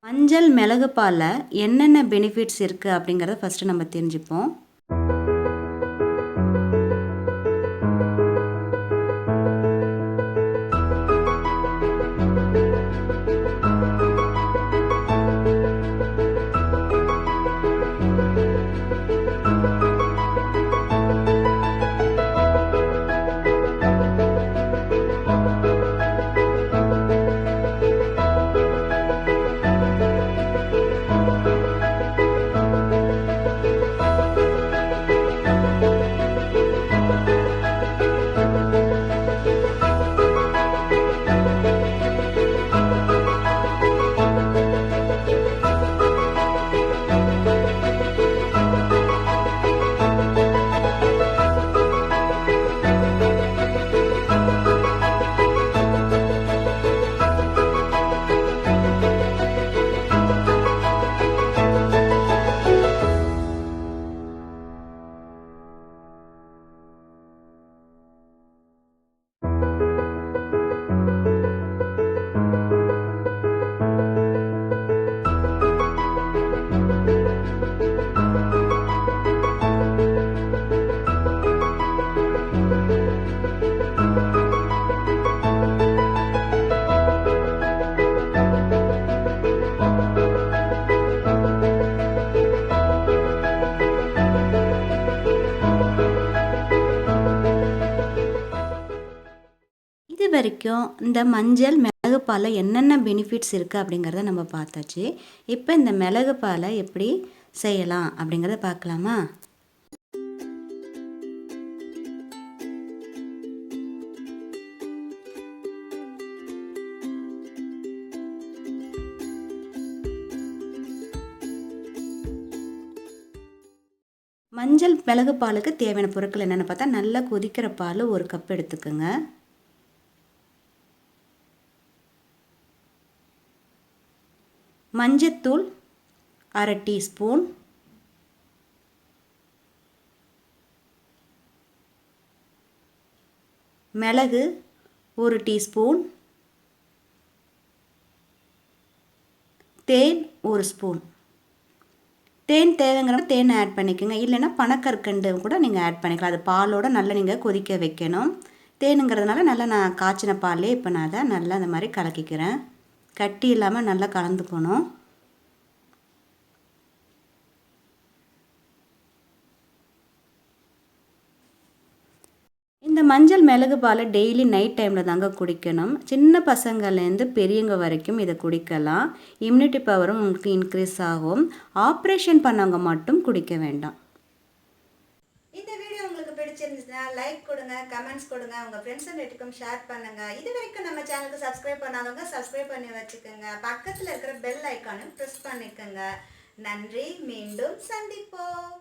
மஞ்சள் மிளகு பாலில் என்னென்ன பெனிஃபிட்ஸ் இருக்குது அப்படிங்கிறத ஃபஸ்ட்டு நம்ம தெரிஞ்சுப்போம். இது வரைக்கும் இந்த மஞ்சள் மிளகு பாலில் என்னென்ன பெனிஃபிட்ஸ் இருக்குது அப்படிங்கிறத நம்ம பார்த்தாச்சு. இப்போ இந்த மிளகு பாலை எப்படி செய்யலாம் அப்படிங்கிறத பார்க்கலாமா? மஞ்சள் மிளகு பாலுக்கு தேவையான பொருட்கள் என்னென்னு பார்த்தா, நல்லா கொதிக்கிற பால் 1 கப் எடுத்துக்கோங்க. மஞ்சத்தூள் 1/2 டீஸ்பூன், மிளகு 1 டீஸ்பூன், தேன் 1 ஸ்பூன். தேன் தேவைங்கிறப்ப தேன் ஆட் பண்ணிக்கோங்க, இல்லைன்னா பனக்கற்கண்டு கூட நீங்கள் ஆட் பண்ணிக்கலாம். அது பாலோட நல்லா நீங்கள் கொதிக்க வைக்கணும். தேனுங்கிறதுனால நல்லா நான் காய்ச்சின பாலே இப்போ நான் அதை நல்லா அந்த மாதிரி கலக்கிக்கிறேன். கட்டி இல்லாமல் நல்லா கலந்துக்கணும். இந்த மஞ்சள் மிளகு பாலை டெய்லி நைட் டைமில் தாங்க குடிக்கணும். சின்ன பசங்கள்லேருந்து பெரியவங்க வரைக்கும் இதை குடிக்கலாம். இம்யூனிட்டி பவரும் உங்களுக்கு இன்க்ரீஸ் ஆகும். ஆப்ரேஷன் பண்ணவங்க மட்டும் குடிக்க வேண்டாம். இந்த வீடியோ உங்களுக்கு பிடிச்சிருந்துச்சுன்னா லைக் கொடுங்க, கமெண்ட்ஸ் கொடுங்க, உங்கள் ஃப்ரெண்ட்ஸ் அண்ட் ரிலேட்டிவ்க்கும் ஷேர் பண்ணுங்கள். இது வரைக்கும் நம்ம சேனலுக்கு சப்ஸ்கிரைப் பண்ணாதவங்க சப்ஸ்கிரைப் பண்ணி வச்சுக்கோங்க. பக்கத்தில் இருக்கிற பெல் ஐக்கானும் ப்ரெஸ் பண்ணிக்கோங்க. நன்றி, மீண்டும் சந்திப்போம்.